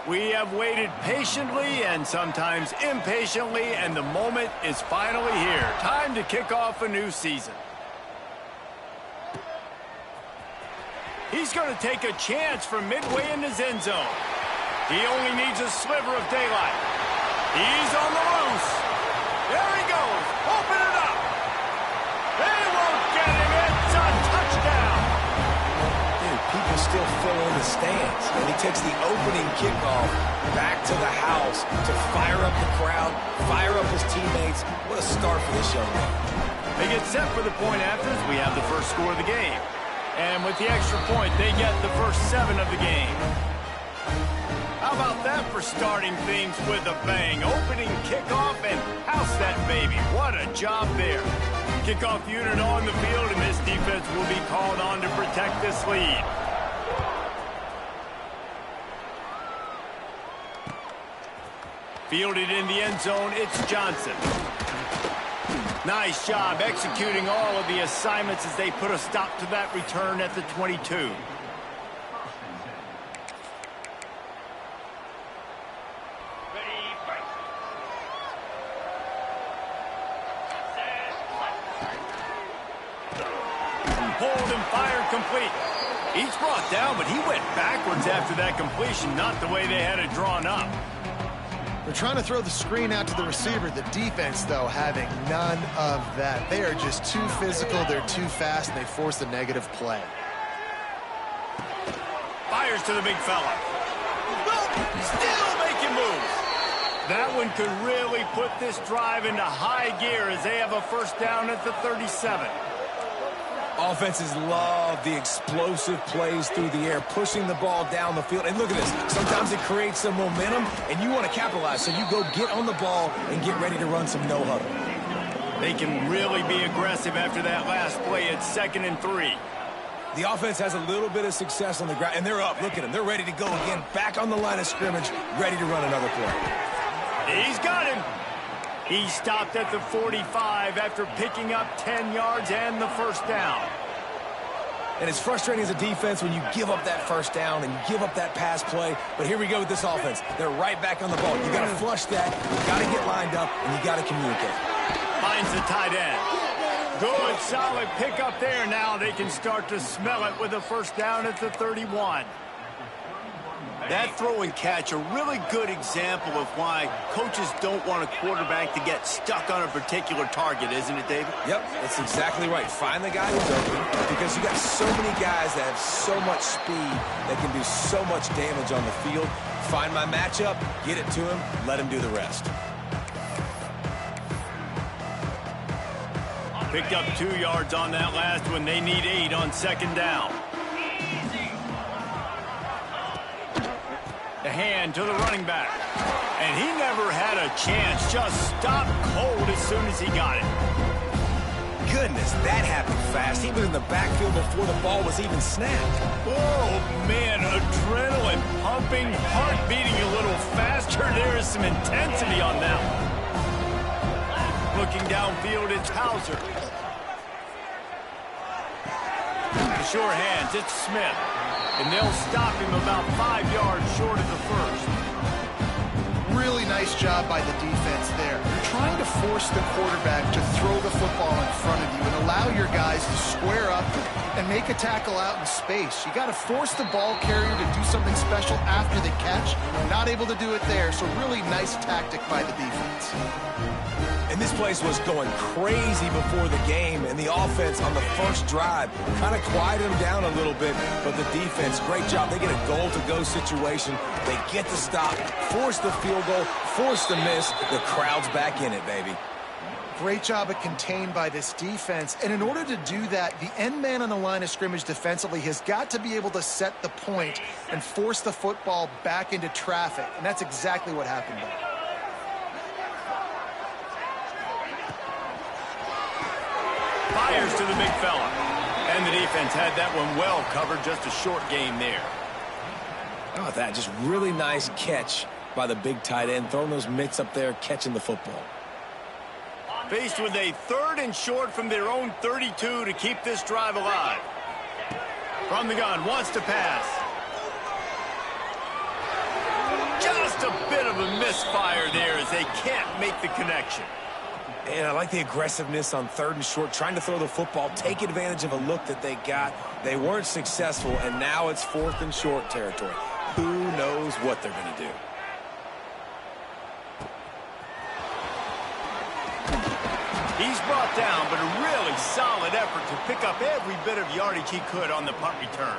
We have waited patiently and sometimes impatiently, and the moment is finally here. Time to kick off a new season. He's going to take a chance from midway in his end zone. He only needs a sliver of daylight. He's on the loose. There he goes. Open it up. They won't get him. It's a touchdown. Dude, people still fill in the stands. And he takes the opening kickoff back to the house to fire up the crowd, fire up his teammates. What a start for this young man. They get set for the point after as we have the first score of the game. And with the extra point, they get the first 7 of the game. How about that for starting things with a bang? Opening kickoff and house that baby. What a job there. Kickoff unit on the field, and this defense will be called on to protect this lead. Fielded in the end zone, it's Johnson. Nice job executing all of the assignments as they put a stop to that return at the 22. Pulled and fired complete. He's brought down, but he went backwards after that completion, not the way they had it drawn up. They're trying to throw the screen out to the receiver. The defense, though, having none of that. They are just too physical, they're too fast, and they force a negative play. Fires to the big fella. Still making moves. That one could really put this drive into high gear as they have a first down at the 37. Offenses love the explosive plays through the air, pushing the ball down the field. And look at this. Sometimes it creates some momentum, and you want to capitalize. So you go get on the ball and get ready to run some no-huddle. They can really be aggressive after that last play. It's 2nd and 3. The offense has a little bit of success on the ground, and they're up. Look at them. They're ready to go again, back on the line of scrimmage, ready to run another play. He's got him. He stopped at the 45 after picking up 10 yards and the first down. And it's frustrating as a defense when you give up that first down and you give up that pass play. But here we go with this offense. They're right back on the ball. You got to flush that, you got to get lined up, and you got to communicate. Finds the tight end. Good, solid pickup there. Now they can start to smell it with a first down at the 31. That throw and catch, a really good example of why coaches don't want a quarterback to get stuck on a particular target, isn't it, David? Yep, that's exactly right. Find the guy who's open, because you got so many guys that have so much speed that can do so much damage on the field. Find my matchup, get it to him, let him do the rest. Picked up 2 yards on that last one. They need 8 on 2nd down. The hand to the running back. And he never had a chance. Just stopped cold as soon as he got it. Goodness, that happened fast. He was in the backfield before the ball was even snapped. Oh, man, adrenaline pumping, heart beating a little faster. There is some intensity on that one. Looking downfield, it's Hauser. The sure hands, it's Smith. And they'll stop him about 5 yards short of the first. Really nice job by the defense there. You're trying to force the quarterback to throw the football in front of you and allow your guys to square up and make a tackle out in space. You got to force the ball carrier to do something special after the catch. Not able to do it there, so really nice tactic by the defense. And this place was going crazy before the game, and the offense on the first drive kind of quieted them down a little bit, but the defense, great job. They get a goal-to-go situation. They get the stop, force the field goal, force the miss. The crowd's back in it, baby. Great job at contained by this defense. And in order to do that, the end man on the line of scrimmage defensively has got to be able to set the point and force the football back into traffic. And that's exactly what happened there. Fires to the big fella. And the defense had that one well covered. Just a short game there. Oh, that just really nice catch by the big tight end. Throwing those mitts up there, catching the football. Faced with a 3rd and short from their own 32 to keep this drive alive. From the gun, wants to pass. Just a bit of a misfire there as they can't make the connection. And I like the aggressiveness on 3rd and short, trying to throw the football, take advantage of a look that they got. They weren't successful, and now it's 4th and short territory. Who knows what they're going to do? He's brought down, but a really solid effort to pick up every bit of yardage he could on the punt return.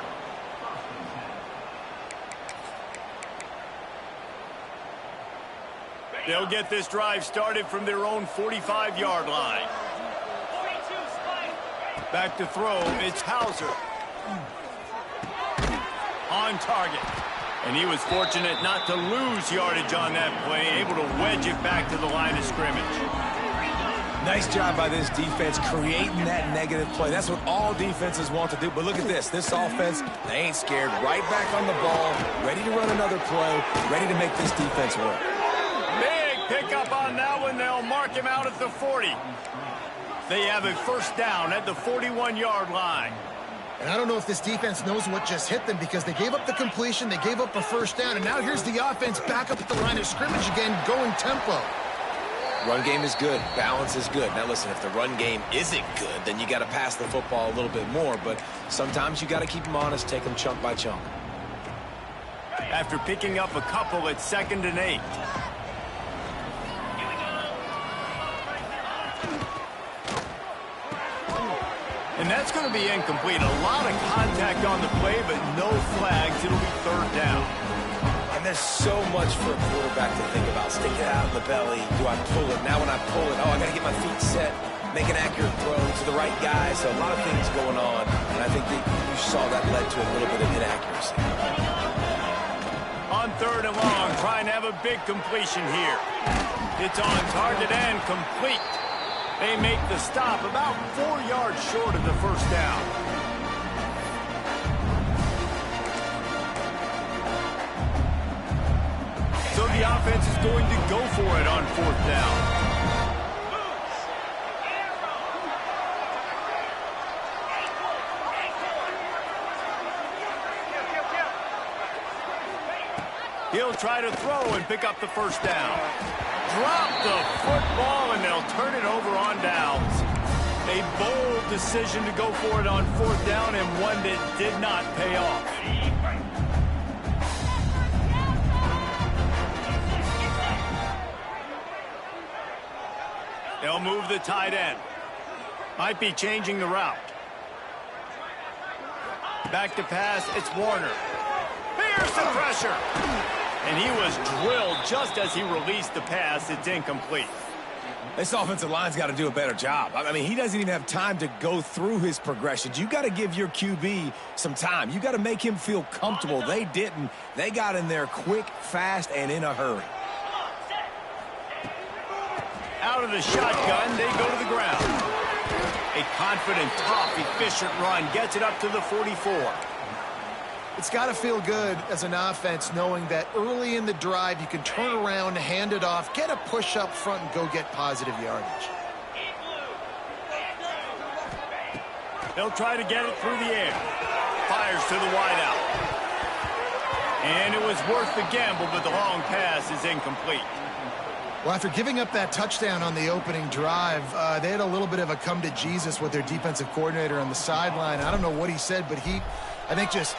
They'll get this drive started from their own 45-yard line. Back to throw, it's Hauser. On target. And he was fortunate not to lose yardage on that play, able to wedge it back to the line of scrimmage. Nice job by this defense creating that negative play. That's what all defenses want to do. But look at this. This offense, they ain't scared. Right back on the ball, ready to run another play, ready to make this defense work. Big pickup on that one. They'll mark him out at the 40. They have a first down at the 41-yard line. And I don't know if this defense knows what just hit them because they gave up the completion, they gave up a first down, and now here's the offense back up at the line of scrimmage again, going tempo. Run game is good. Balance is good. Now, listen, if the run game isn't good, then you got to pass the football a little bit more. But sometimes you got to keep them honest, take them chunk by chunk. After picking up a couple at 2nd and 8. And that's going to be incomplete. A lot of contact on the play, but no flags. It'll be 3rd down. And there's so much for a quarterback to think about. Stick it out in the belly. Do I pull it? Now when I pull it, oh, I got to get my feet set, make an accurate throw to the right guy. So a lot of things going on. And I think that you saw that led to a little bit of inaccuracy. On 3rd and long, trying to have a big completion here. It's on target and complete. They make the stop about 4 yards short of the first down. So the offense is going to go for it on 4th down. He'll try to throw and pick up the first down. Drop the football, and they'll turn it over on downs. A bold decision to go for it on 4th down, and one that did not pay off. They'll move the tight end. Might be changing the route. Back to pass, it's Warner. Here's the pressure. And he was drilled just as he released the pass. It's incomplete. This offensive line's got to do a better job. I mean, he doesn't even have time to go through his progressions. You got to give your QB some time. You got to make him feel comfortable. They didn't. They got in there quick, fast, and in a hurry. Out of the shotgun, they go to the ground. A confident, tough, efficient run gets it up to the 44. It's got to feel good as an offense knowing that early in the drive you can turn around, hand it off, get a push up front, and go get positive yardage. They'll try to get it through the air. Fires to the wideout. And it was worth the gamble, but the long pass is incomplete. Well, after giving up that touchdown on the opening drive, they had a little bit of a come to Jesus with their defensive coordinator on the sideline. I don't know what he said, but he, I think, just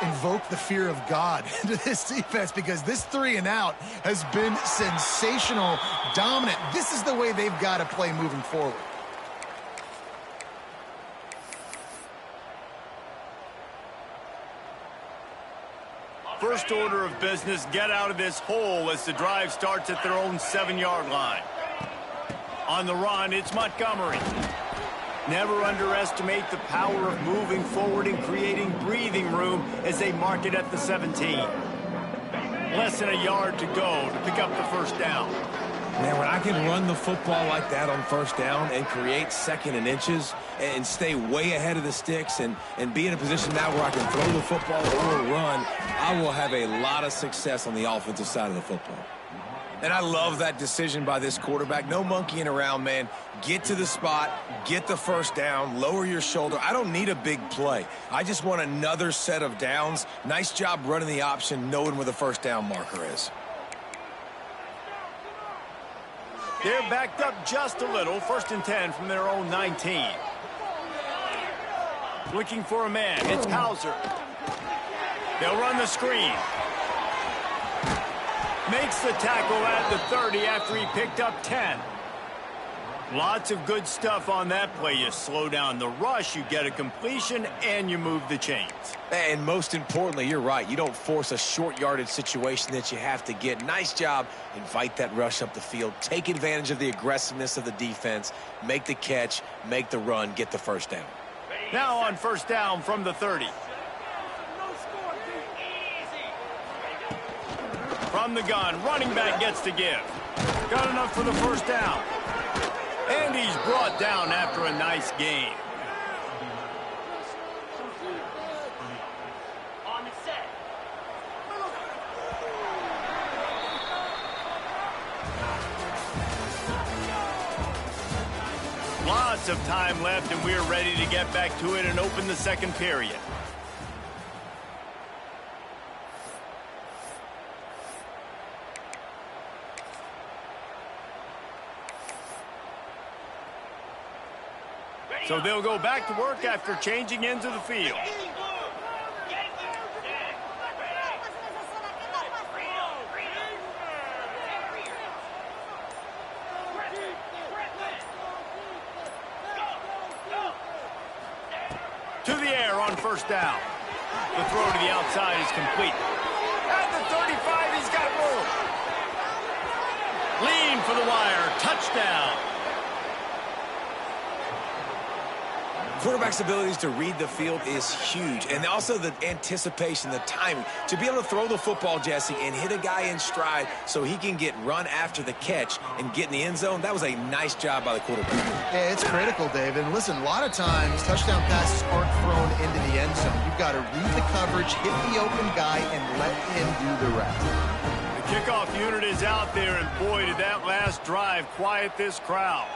invoked the fear of God into this defense because this 3 and out has been sensational, dominant. This is the way they've got to play moving forward. First order of business, get out of this hole as the drive starts at their own 7-yard line. On the run, it's Montgomery. Never underestimate the power of moving forward and creating breathing room as they mark it at the 17. Less than a yard to go to pick up the first down. Man, when I can run the football like that on first down and create 2nd and inches and stay way ahead of the sticks and be in a position now where I can throw the football or run, I will have a lot of success on the offensive side of the football. And I love that decision by this quarterback. No monkeying around, man. Get to the spot, get the first down, lower your shoulder. I don't need a big play. I just want another set of downs. Nice job running the option, knowing where the first down marker is. They're backed up just a little. 1st and 10 from their own 19. Looking for a man. It's Hauser. They'll run the screen. Makes the tackle at the 30 after he picked up 10. Lots of good stuff on that play. You slow down the rush, you get a completion, and you move the chains. And most importantly, you're right. You don't force a short yardage situation that you have to get. Nice job. Invite that rush up the field. Take advantage of the aggressiveness of the defense. Make the catch. Make the run. Get the first down. Now on 1st down from the 30. From the gun, running back gets to give. Got enough for the 1st down. And he's brought down after a nice gain. On the set. Lots of time left, and we're ready to get back to it and open the 2nd period. So they'll go back to work after changing into the field. To the air on 1st down. The throw to the outside is complete. At the 35, he's got room. Lean for the wire. Touchdown. Quarterback's abilities to read the field is huge, and also the anticipation, the timing. To be able to throw the football, Jesse, and hit a guy in stride so he can get run after the catch and get in the end zone, that was a nice job by the quarterback. Yeah, it's critical, David. And listen, a lot of times touchdown passes aren't thrown into the end zone. You've got to read the coverage, hit the open guy, and let him do the rest. The kickoff unit is out there, and boy, did that last drive quiet this crowd.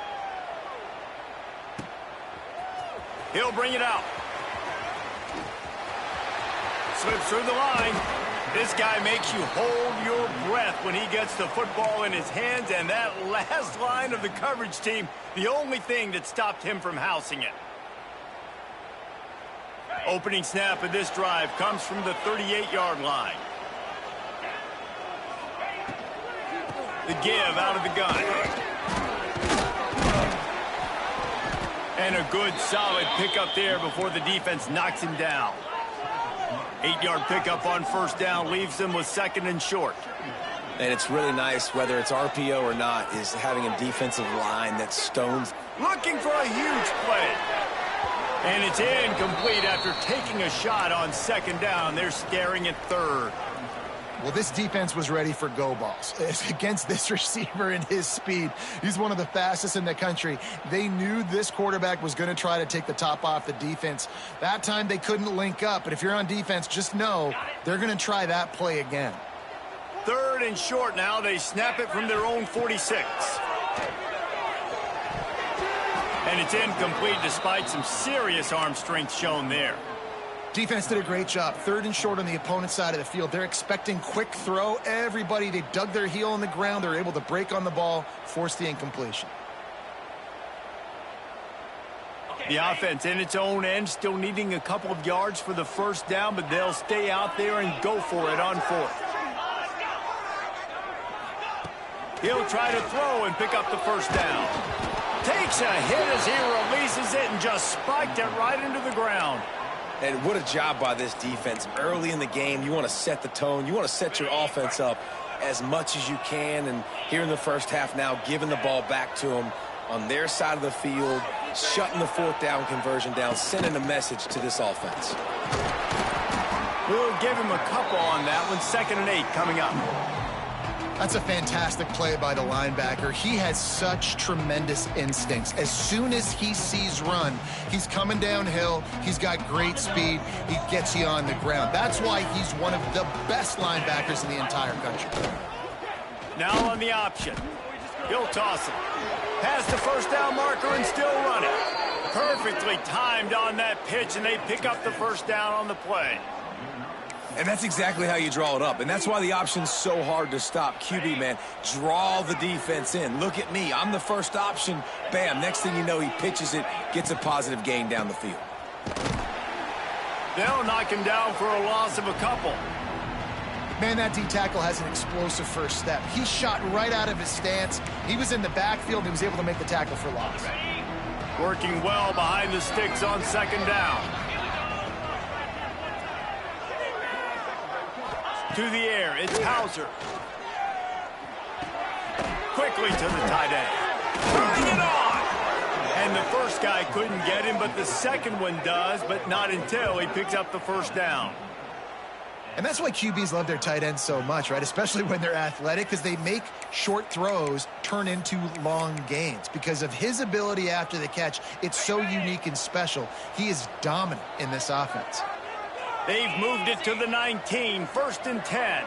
He'll bring it out. Slips through the line. This guy makes you hold your breath when he gets the football in his hands, and that last line of the coverage team, the only thing that stopped him from housing it. Opening snap of this drive comes from the 38-yard line. The give out of the gun. And a good, solid pickup there before the defense knocks him down. 8-yard pickup on 1st down leaves them with 2nd and short. And it's really nice, whether it's RPO or not, is having a defensive line that stones. Looking for a huge play. And it's incomplete after taking a shot on 2nd down. They're staring at 3rd. Well, this defense was ready for go balls. Against this receiver and his speed, he's one of the fastest in the country. They knew this quarterback was going to try to take the top off the defense. That time they couldn't link up, but if you're on defense, just know they're going to try that play again. 3rd and short now. They snap it from their own 46. And it's incomplete despite some serious arm strength shown there. Defense did a great job. 3rd and short on the opponent's side of the field. They're expecting quick throw. Everybody, they dug their heel on the ground. They're able to break on the ball, force the incompletion. The offense in its own end, still needing a couple of yards for the 1st down, but they'll stay out there and go for it on 4th. He'll try to throw and pick up the 1st down. Takes a hit as he releases it and just spiked it right into the ground. And what a job by this defense. Early in the game, you want to set the tone. You want to set your offense up as much as you can. And here in the 1st half now, giving the ball back to them on their side of the field, shutting the 4th down conversion down, sending a message to this offense. We'll give him a couple on that one. 2nd and 8 coming up. That's a fantastic play by the linebacker. He has such tremendous instincts. As soon as he sees run, he's coming downhill. He's got great speed. He gets you on the ground. That's why he's one of the best linebackers in the entire country. Now on the option. He'll toss it. Past the 1st down marker and still running. Perfectly timed on that pitch, and they pick up the 1st down on the play. And that's exactly how you draw it up. And that's why the option's so hard to stop. QB, man, draw the defense in. Look at me. I'm the first option. Bam. Next thing you know, he pitches it, gets a positive gain down the field. They'll knock him down for a loss of a couple. Man, that D-tackle has an explosive first step. He shot right out of his stance. He was in the backfield and he was able to make the tackle for loss. Working well behind the sticks on second down. To the air, it's Hauser. Quickly to the tight end. Turning it on! And the first guy couldn't get him, but the second one does, but not until he picks up the first down. And that's why QBs love their tight ends so much, right? Especially when they're athletic, because they make short throws turn into long gains. Because of his ability after the catch, it's so unique and special. He is dominant in this offense. They've moved it to the 19, 1st and 10.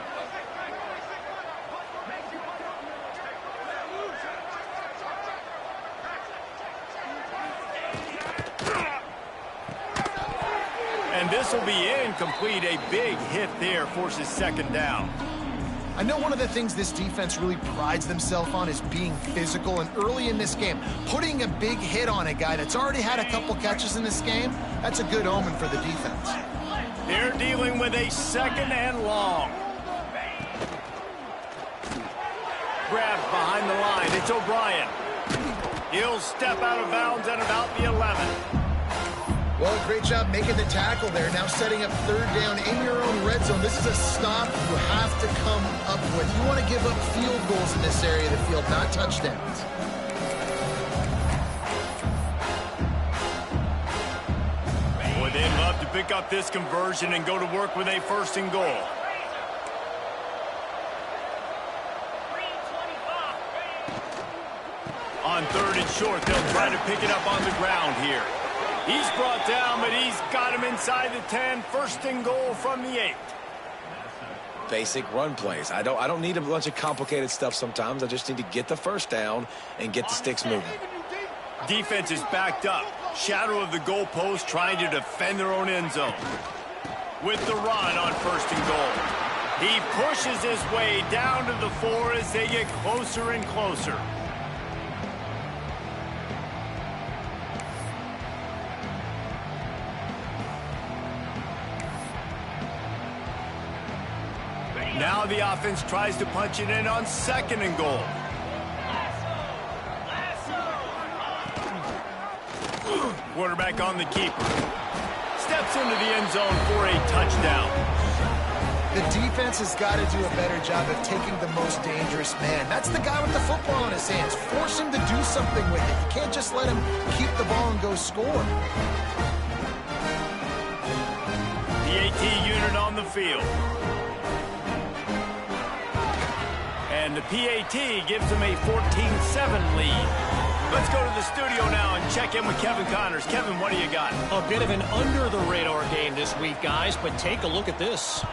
And this will be incomplete. A big hit there forces second down. I know one of the things this defense really prides themselves on is being physical, and early in this game, putting a big hit on a guy that's already had a couple catches in this game, that's a good omen for the defense. They're dealing with a 2nd and long. Grabbed behind the line. It's O'Brien. He'll step out of bounds at about the 11. Well, great job making the tackle there. Now setting up 3rd down in your own red zone. This is a stop you have to come up with. You want to give up field goals in this area of the field, not touchdowns. Boy, they'd love to pick up this conversion and go to work with a 1st and goal. On 3rd and short, they'll try to pick it up on the ground here. He's brought down, but he's got him inside the 10. 1st and goal from the 8. Basic run plays. I don't need a bunch of complicated stuff sometimes. I just need to get the first down and get the sticks moving. Defense is backed up. Shadow of the goalpost trying to defend their own end zone. With the run on 1st and goal. He pushes his way down to the 4 as they get closer and closer. Now the offense tries to punch it in on 2nd and goal. Quarterback on the keeper. Steps into the end zone for a touchdown. The defense has got to do a better job of taking the most dangerous man. That's the guy with the football in his hands. Force him to do something with it. You can't just let him keep the ball and go score. The AT unit on the field. And the PAT gives them a 14-7 lead. Let's go to the studio now and check in with Kevin Connors. Kevin, what do you got? A bit of an under-the-radar game this week, guys, but take a look at this.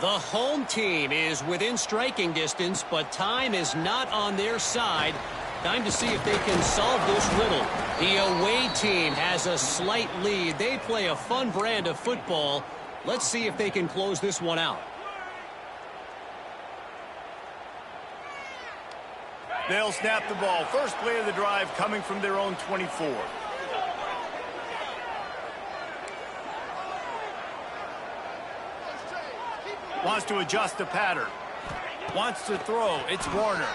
The home team is within striking distance, but time is not on their side. Time to see if they can solve this riddle. The away team has a slight lead. They play a fun brand of football. Let's see if they can close this one out. They'll snap the ball. First play of the drive coming from their own 24. Wants to adjust the pattern. Wants to throw. It's Warner.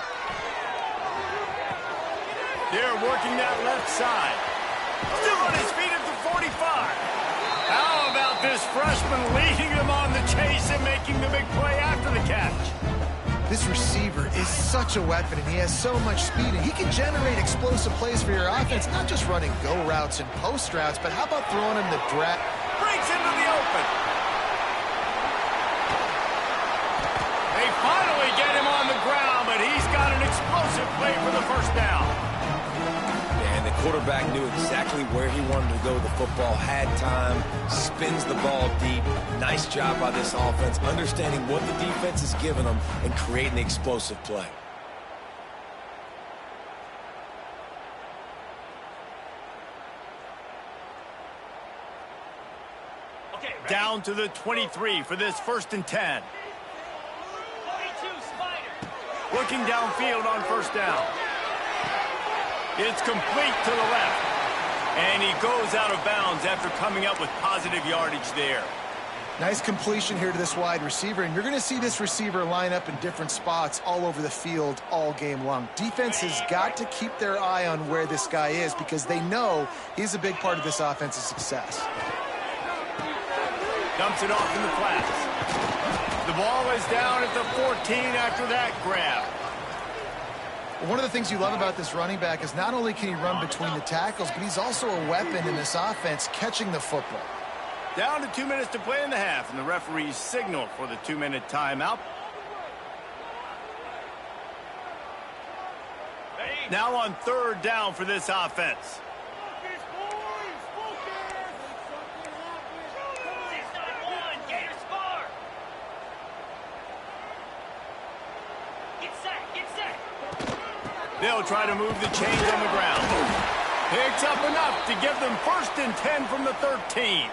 They're working that left side. Still on his feet at the 45. How about this freshman leading them on the chase and making the big play after the catch? This receiver is such a weapon, and he has so much speed, and he can generate explosive plays for your offense, not just running go routes and post routes, but how about throwing him the drag? Breaks into the open. They finally get him on the ground, but he's got an explosive play for the first down. And the quarterback knew exactly where he wanted to go with the football, had time, spins the ball deep. Nice job by this offense, understanding what the defense is giving them and creating the explosive play. Down to the 23 for this 1st and 10. Looking downfield on 1st down. It's complete to the left. And he goes out of bounds after coming up with positive yardage there. Nice completion here to this wide receiver, and you're going to see this receiver line up in different spots all over the field all game long. Defense has got to keep their eye on where this guy is because they know he's a big part of this offense's success. Dumps it off in the flats. The ball is down at the 14 after that grab. One of the things you love about this running back is not only can he run between the tackles, but he's also a weapon in this offense catching the football. Down to 2 minutes to play in the half, and the referees signal for the 2-minute timeout. Now on 3rd down for this offense. They'll try to move the chains on the ground. Picks up enough to give them 1st and 10 from the 13.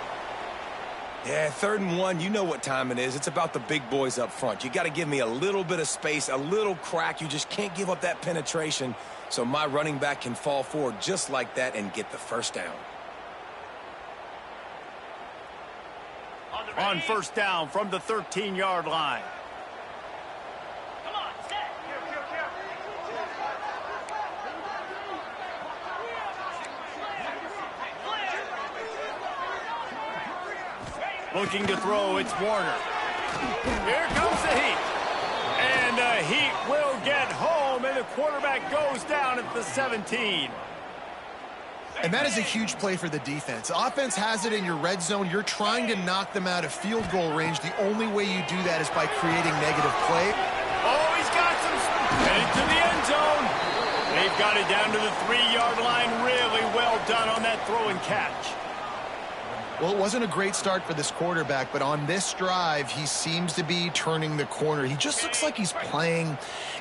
Yeah, 3rd and 1, you know what time it is. It's about the big boys up front. You got to give me a little bit of space, a little crack. You just can't give up that penetration so my running back can fall forward just like that and get the 1st down. On 1st down from the 13-yard line. Looking to throw, it's Warner. Here comes the heat. And the heat will get home, and the quarterback goes down at the 17. And that is a huge play for the defense. Offense has it in your red zone. You're trying to knock them out of field goal range. The only way you do that is by creating negative play. Oh, he's got some headed to the end zone. They've got it down to the 3-yard line. Really well done on that throw and catch. Well, it wasn't a great start for this quarterback, but on this drive, he seems to be turning the corner. He just looks like he's playing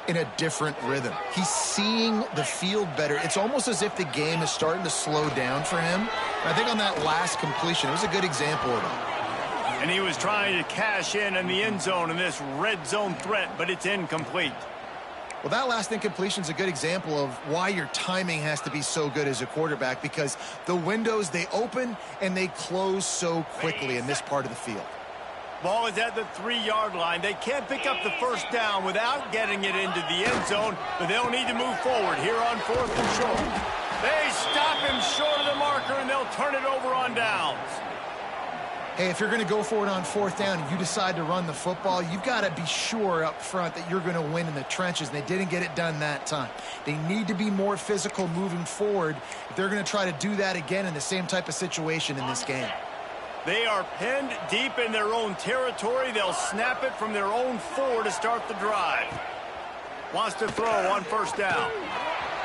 in a different rhythm. He's seeing the field better. It's almost as if the game is starting to slow down for him. I think on that last completion, it was a good example of that. And he was trying to cash in the end zone in this red zone threat, but it's incomplete. Well, that last incompletion is a good example of why your timing has to be so good as a quarterback, because the windows, they open and they close so quickly in this part of the field. Ball is at the 3-yard line. They can't pick up the 1st down without getting it into the end zone, but they'll need to move forward here on 4th and short. They stop him short of the marker, and they'll turn it over on downs. Hey, if you're going to go for it on 4th down and you decide to run the football, you've got to be sure up front that you're going to win in the trenches, and they didn't get it done that time. They need to be more physical moving forward if they're going to try to do that again in the same type of situation in this game. They are pinned deep in their own territory. They'll snap it from their own 4 to start the drive. Wants to throw on 1st down.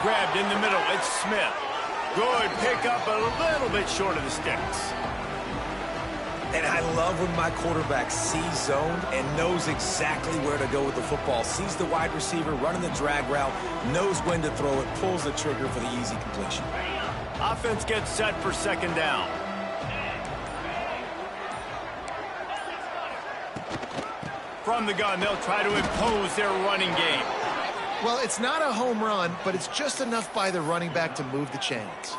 Grabbed in the middle. It's Smith. Good pickup, a little bit short of the sticks. And I love when my quarterback sees zone and knows exactly where to go with the football. Sees the wide receiver running the drag route, knows when to throw it, pulls the trigger for the easy completion. Offense gets set for 2nd down. From the gun, they'll try to impose their running game. Well, it's not a home run, but it's just enough by the running back to move the chains.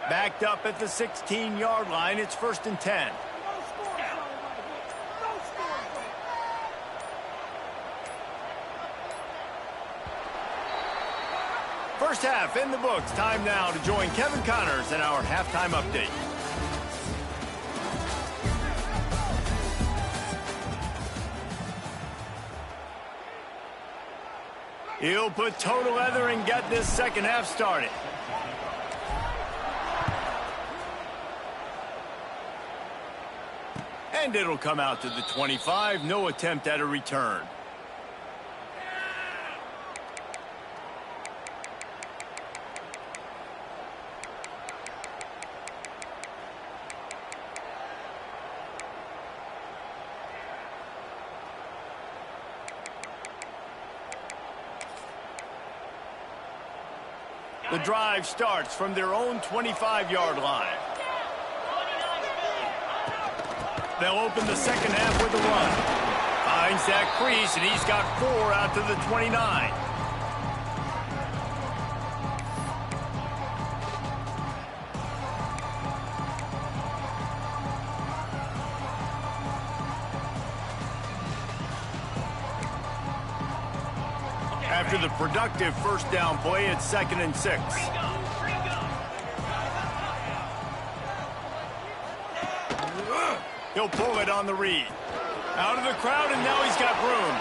Backed up at the 16-yard line, it's 1st and 10. First half in the books. Time now to join Kevin Connors in our halftime update. He'll put toe to leather and get this 2nd half started. And it'll come out to the 25. No attempt at a return. The drive starts from their own 25-yard line. They'll open the second half with a run. Finds that crease, and he's got 4 out to the 29. After the productive first down play, it's 2nd and 6. He'll pull it on the read. Out of the crowd, and now he's got room.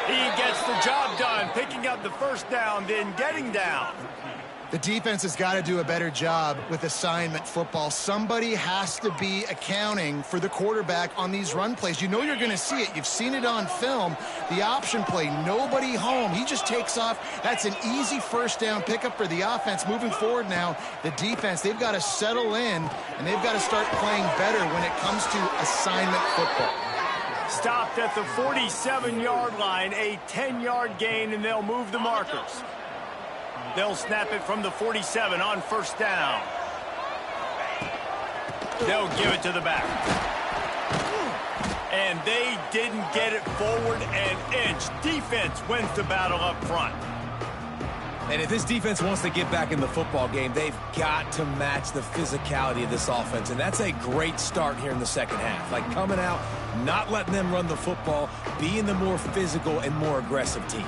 He gets the job done, picking up the first down, then getting down. The defense has got to do a better job with assignment football. Somebody has to be accounting for the quarterback on these run plays. You know you're going to see it. You've seen it on film. The option play, nobody home. He just takes off. That's an easy first down pickup for the offense. Moving forward now, the defense, they've got to settle in, and they've got to start playing better when it comes to assignment football. Stopped at the 47-yard line, a 10-yard gain, and they'll move the markers. They'll snap it from the 47 on first down. They'll give it to the back. And they didn't get it forward an inch. Defense wins the battle up front. And if this defense wants to get back in the football game, they've got to match the physicality of this offense. And that's a great start here in the second half. Like coming out, not letting them run the football, being the more physical and more aggressive team.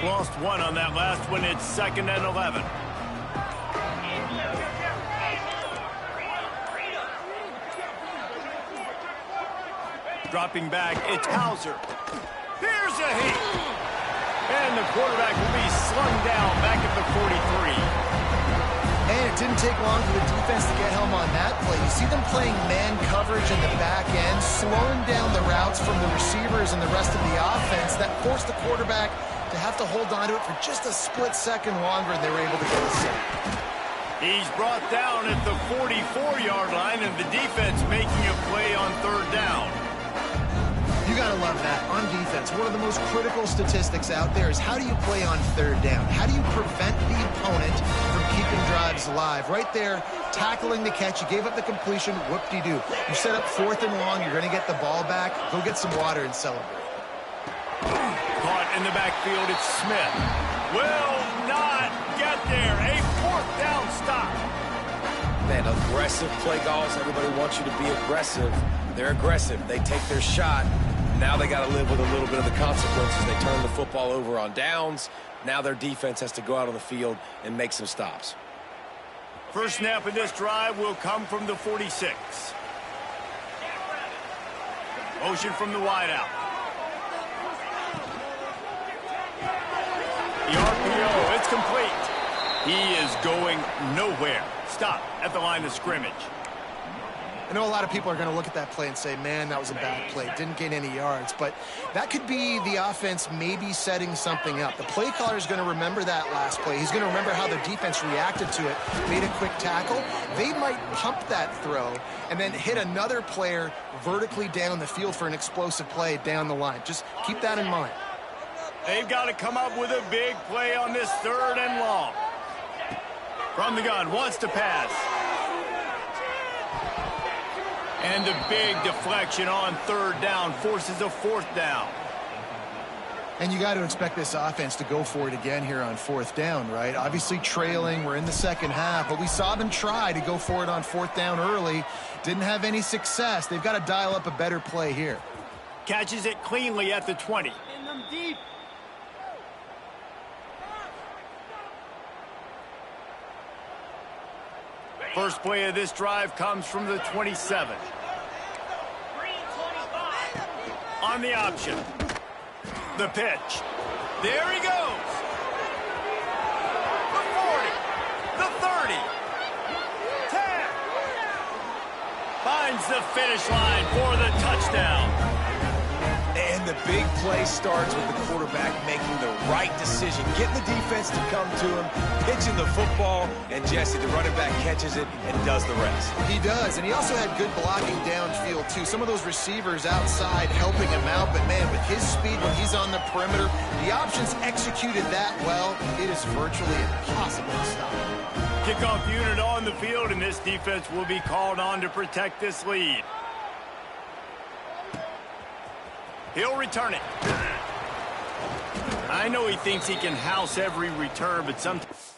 Lost 1 on that last one. It's 2nd and 11. Dropping back, it's Hauser. Here's a hit. And the quarterback will be slung down back at the 43. And it didn't take long for the defense to get home on that play. You see them playing man coverage in the back end, slowing down the routes from the receivers and the rest of the offense. That forced the quarterback to have to hold on to it for just a split second longer, and they were able to get a sack. He's brought down at the 44-yard line, and the defense making a play on third down. You got to love that. On defense, one of the most critical statistics out there is how do you play on third down? How do you prevent the opponent from keeping drives alive? Right there, tackling the catch. You gave up the completion. Whoop-de-doo. You set up 4th and long. You're going to get the ball back. Go get some water and celebrate. Caught in the backfield, it's Smith. Will not get there. A 4th down stop. Man, aggressive play calls. Everybody wants you to be aggressive. They're aggressive. They take their shot. Now they got to live with a little bit of the consequences. They turn the football over on downs. Now their defense has to go out on the field and make some stops. First snap of this drive will come from the 46. Motion from the wideout. The RPO, it's complete. He is going nowhere. Stop at the line of scrimmage. I know a lot of people are going to look at that play and say, man, that was a bad play. Didn't gain any yards. But that could be the offense maybe setting something up. The play caller is going to remember that last play. He's going to remember how the defense reacted to it, made a quick tackle. They might pump that throw and then hit another player vertically down the field for an explosive play down the line. Just keep that in mind. They've got to come up with a big play on this 3rd and long. From the gun, wants to pass. And the big deflection on 3rd down forces a 4th down. And you got to expect this offense to go for it again here on 4th down, right? Obviously trailing, we're in the second half, but we saw them try to go for it on 4th down early. Didn't have any success. They've got to dial up a better play here. Catches it cleanly at the 20. In them deep. First play of this drive comes from the 27. On the option. The pitch. There he goes. The 40. The 30. 10. Finds the finish line for the touchdown. And the big play starts with the quarterback making the right decision, getting the defense to come to him, pitching the football, and Jesse, the running back, catches it and does the rest. He does, and he also had good blocking downfield, too. Some of those receivers outside helping him out, but, man, with his speed when he's on the perimeter, the options executed that well, it is virtually impossible to stop. Kickoff unit on the field, and this defense will be called on to protect this lead. He'll return it. I know he thinks he can house every return, but sometimes...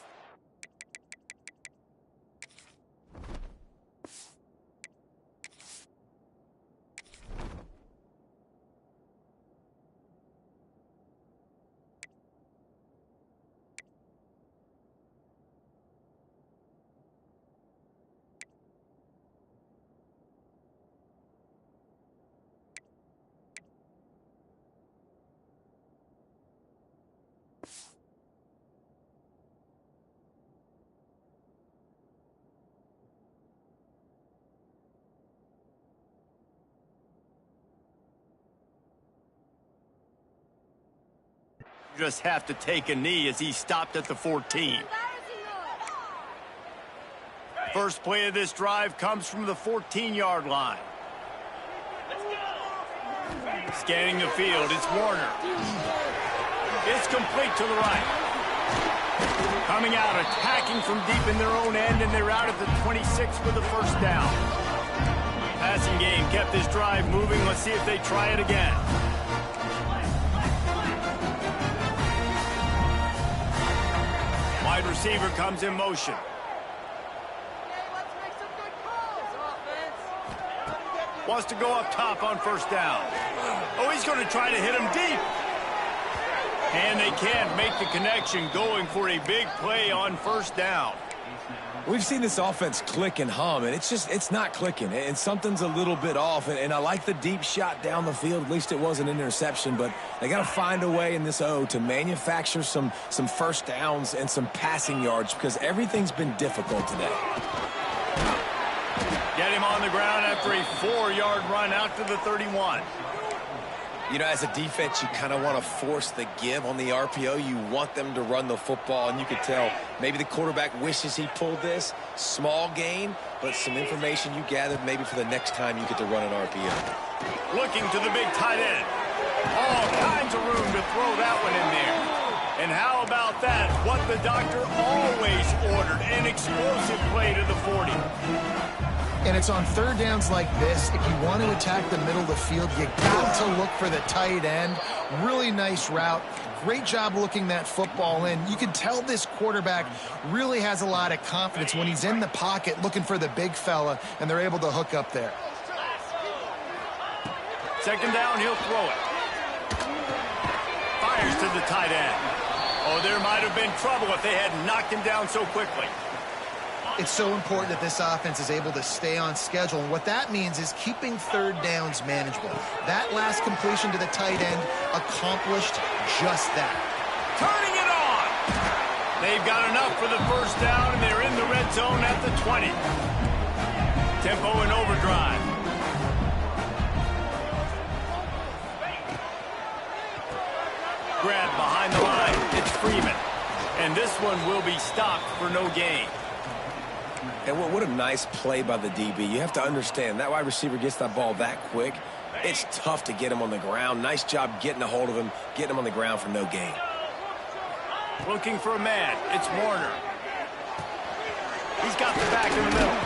just have to take a knee as he stopped at the 14. First play of this drive comes from the 14-yard line. Scanning the field, it's Warner. It's complete to the right. Coming out, attacking from deep in their own end, and they're out at the 26 with the first down. Passing game kept this drive moving. Let's see if they try it again. Wide receiver comes in motion. Wants to go up top on first down. Oh, he's going to try to hit him deep. And they can't make the connection, going for a big play on first down. We've seen this offense click and hum, and it's not clicking, and something's a little bit off. And I like the deep shot down the field. At least it was an interception, but they got to find a way in this O to manufacture some first downs and some passing yards, because everything's been difficult today. Get him on the ground after a 4-yard run out to the 31. You know, as a defense, you kind of want to force the give on the RPO. You want them to run the football, and you can tell maybe the quarterback wishes he pulled this. Small gain, but some information you gathered maybe for the next time you get to run an RPO. Looking to the big tight end. All kinds of room to throw that one in there. And how about that? What the doctor always ordered, an explosive play to the 40. And it's on third downs like this. If you want to attack the middle of the field, you got to look for the tight end. Really nice route. Great job looking that football in. You can tell this quarterback really has a lot of confidence when he's in the pocket looking for the big fella, and they're able to hook up there. Second down, he'll throw it. Fires to the tight end. Oh, there might have been trouble if they had knocked him down so quickly. It's so important that this offense is able to stay on schedule. And what that means is keeping third downs manageable. That last completion to the tight end accomplished just that. Turning it on! They've got enough for the first down, and they're in the red zone at the 20. Tempo and overdrive. Grab behind the line. It's Freeman. And this one will be stopped for no gain. And what a nice play by the DB. You have to understand, that wide receiver gets that ball that quick. It's tough to get him on the ground. Nice job getting a hold of him, getting him on the ground for no gain. Looking for a man. It's Warner. He's got the back in the middle.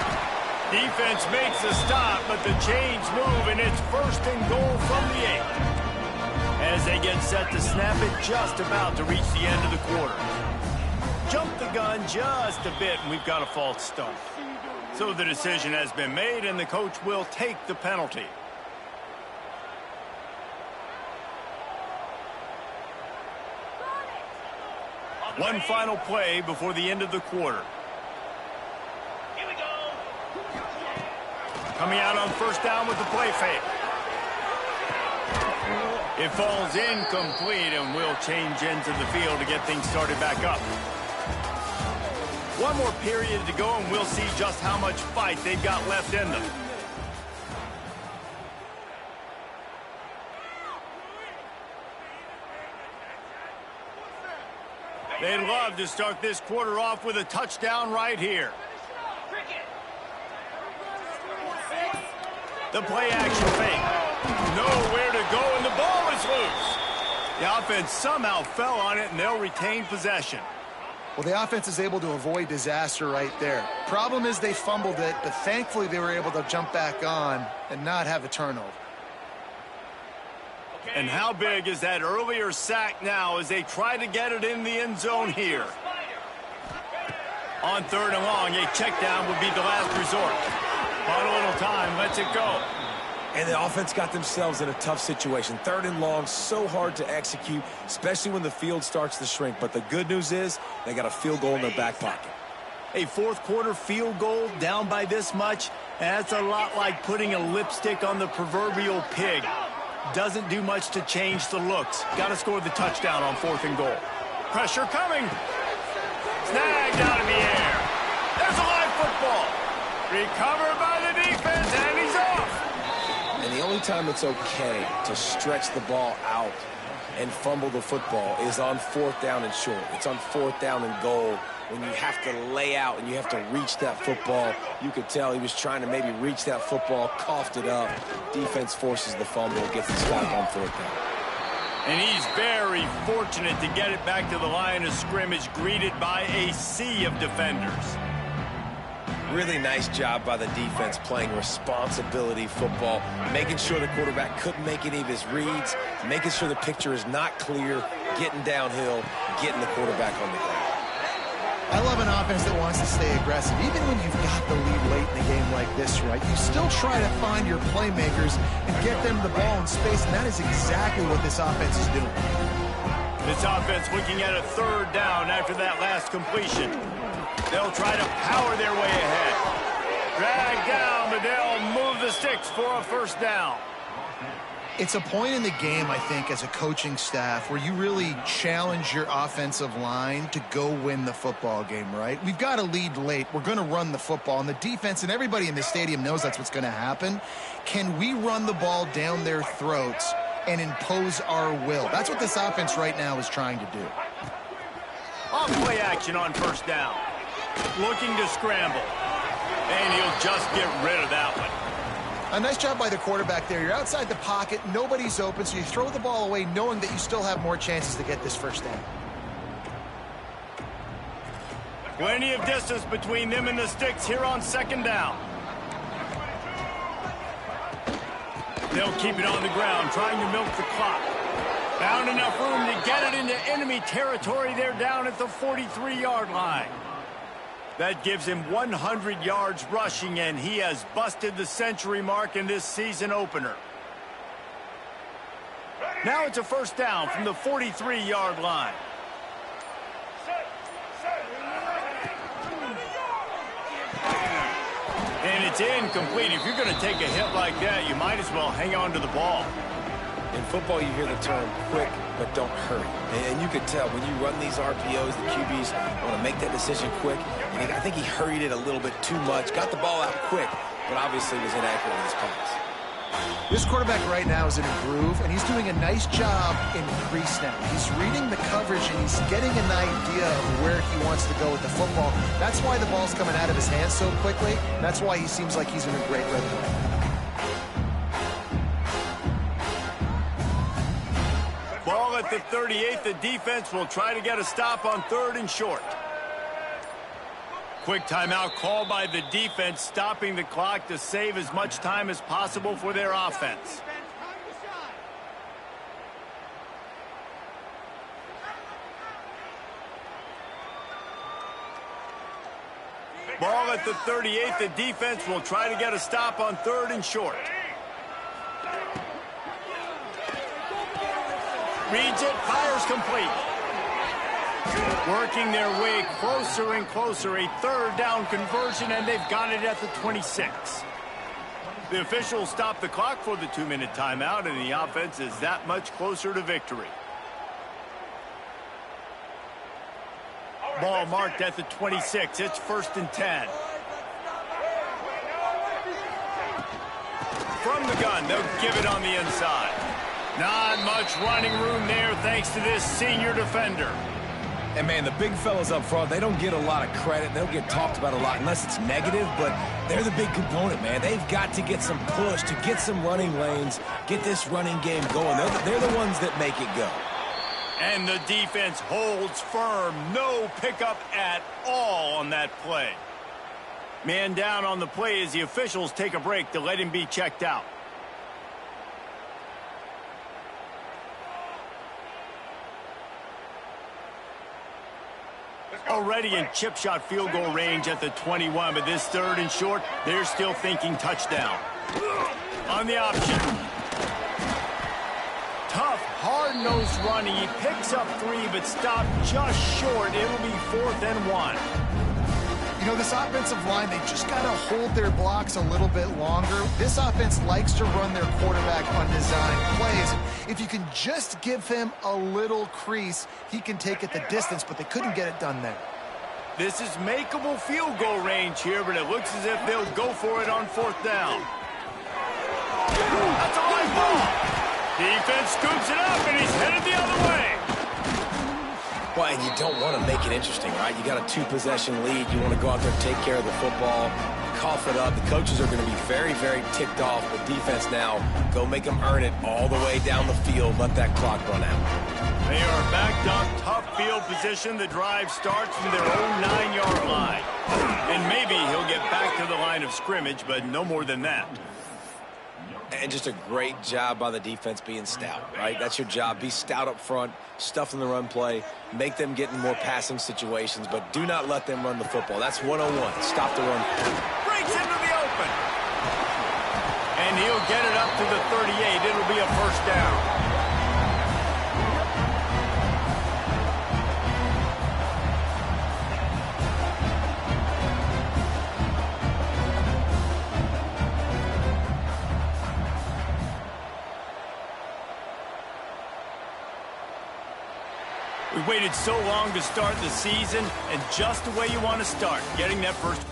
Defense makes a stop, but the chains move, and it's first and goal from the 8. As they get set to snap it, just about to reach the end of the quarter. Jumped the gun just a bit, and we've got a false start. So the decision has been made, and the coach will take the penalty. One final play before the end of the quarter. Here we go. Coming out on first down with the play fake. It falls incomplete, and we'll change into the field to get things started back up. One more period to go, and we'll see just how much fight they've got left in them. They'd love to start this quarter off with a touchdown right here. The play action fake. Nowhere to go, and the ball is loose. The offense somehow fell on it, and they'll retain possession. Well, the offense is able to avoid disaster right there. Problem is they fumbled it, but thankfully they were able to jump back on and not have a turnover. And how big is that earlier sack now as they try to get it in the end zone here? On 3rd and long, a check down would be the last resort. But a little time, lets it go. And the offense got themselves in a tough situation. 3rd and long, so hard to execute, especially when the field starts to shrink. But the good news is they got a field goal in their back pocket. A fourth quarter field goal down by this much, that's a lot like putting a lipstick on the proverbial pig. Doesn't do much to change the looks. Got to score the touchdown on 4th and goal. Pressure coming. Snagged out in the air. There's a live football. Recovered by the defense, and he's off. And the only time it's okay to stretch the ball out and fumble the football is on 4th down and short. It's on 4th down and goal when you have to lay out and you have to reach that football. You could tell he was trying to maybe reach that football, coughed it up. Defense forces the fumble, gets the stop on 4th down. And he's very fortunate to get it back to the line of scrimmage, greeted by a sea of defenders. Really nice job by the defense playing responsibility football, making sure the quarterback couldn't make any of his reads, making sure the picture is not clear, getting downhill, getting the quarterback on the ground. I love an offense that wants to stay aggressive. Even when you've got the lead late in a game like this, right, you still try to find your playmakers and get them the ball in space, and that is exactly what this offense is doing. This offense looking at a 3rd down after that last completion. They'll try to power their way ahead. Drag down, but they'll move the sticks for a 1st down. It's a point in the game, I think, as a coaching staff where you really challenge your offensive line to go win the football game, right? We've got a lead late. We're going to run the football. And the defense and everybody in the stadium knows that's what's going to happen. Can we run the ball down their throats and impose our will? That's what this offense right now is trying to do. On play action on 1st down. Looking to scramble. And he'll just get rid of that one. A nice job by the quarterback there. You're outside the pocket, nobody's open, so you throw the ball away knowing that you still have more chances to get this 1st down. Plenty of distance between them and the sticks here on 2nd down. They'll keep it on the ground, trying to milk the clock. Found enough room to get it into enemy territory. They're down at the 43-yard line. That gives him 100 yards rushing, and he has busted the century mark in this season opener. Now it's a 1st down from the 43-yard line. And it's incomplete. If you're going to take a hit like that, you might as well hang on to the ball. In football, you hear the term quick, but don't hurry. And you can tell when you run these RPOs, the QBs want to make that decision quick. And I think he hurried it a little bit too much, got the ball out quick, but obviously was inaccurate in his pass. This quarterback right now is in a groove, and he's doing a nice job in crease now. He's reading the coverage, and he's getting an idea of where he wants to go with the football. That's why the ball's coming out of his hands so quickly. That's why he seems like he's in a great rhythm. Ball at the 38. The defense will try to get a stop on 3rd and short. Quick timeout called by the defense, stopping the clock to save as much time as possible for their offense. Ball at the 38. The defense will try to get a stop on 3rd and short. Reads it, fires complete. Working their way closer and closer, a 3rd down conversion, and they've got it at the 26. The officials stop the clock for the 2-minute timeout, and the offense is that much closer to victory. Ball marked at the 26. It's 1st and 10. From the gun, they'll give it on the inside. Not much running room there thanks to this senior defender. And, man, the big fellas up front, they don't get a lot of credit. They don't get talked about a lot unless it's negative, but they're the big component, man. They've got to get some push, to get some running lanes, get this running game going. They're the ones that make it go. And the defense holds firm. No pickup at all on that play. Man down on the play as the officials take a break to let him be checked out. Already in chip shot field goal range at the 21, but this 3rd and short, they're still thinking touchdown. On the option. Tough, hard-nosed running. He picks up 3, but stopped just short. It'll be 4th and 1. You know, this offensive line, they just got to hold their blocks a little bit longer. This offense likes to run their quarterback on design plays. If you can just give him a little crease, he can take it the distance, but they couldn't get it done there. This is makeable field goal range here, but it looks as if they'll go for it on 4th down. That's a line ball. Defense scoops it up, and he's headed the other way. Well, and you don't want to make it interesting, right? You got a 2-possession lead. You want to go out there and take care of the football, cough it up. The coaches are going to be very, very ticked off. But defense now, go make them earn it all the way down the field. Let that clock run out. They are backed up, tough field position. The drive starts from their own 9-yard line. And maybe he'll get back to the line of scrimmage, but no more than that. And just a great job by the defense being stout, right? That's your job. Be stout up front, stuff in the run play, make them get in more passing situations, but do not let them run the football. That's 101. Stop the run. Breaks into the open. And he'll get it up to the 38. It'll be a 1st down. We waited so long to start the season, and just the way you want to start, getting that first